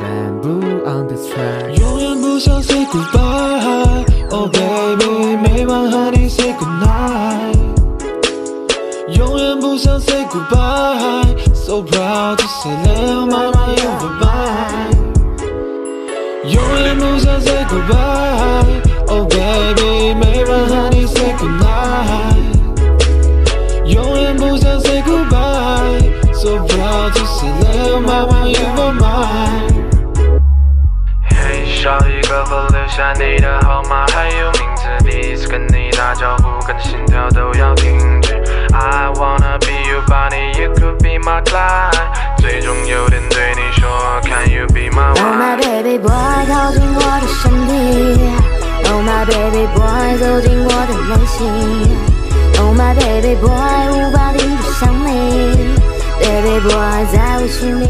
Bamboo on the track， 永远不想 say goodbye。Oh baby， 每晚和你 say goodnight。永远不想 say goodbye。So proud to say little mama you were mine。永远不想 say goodbye。Oh baby， 每晚和你 say goodnight。永远不想 say goodbye。So proud to say little mama you were mine。少一个后留下你的号码还有名字，第一次跟你打招呼，跟着心跳都要停止。I wanna be your body, you could be my client。最终有点对你说 ，Can you be my wife？ Oh my baby boy， 靠近我的身体。Oh my baby boy， 走进我的内心。Oh my baby boy， 无法停止想你。Baby boy， 在我心里。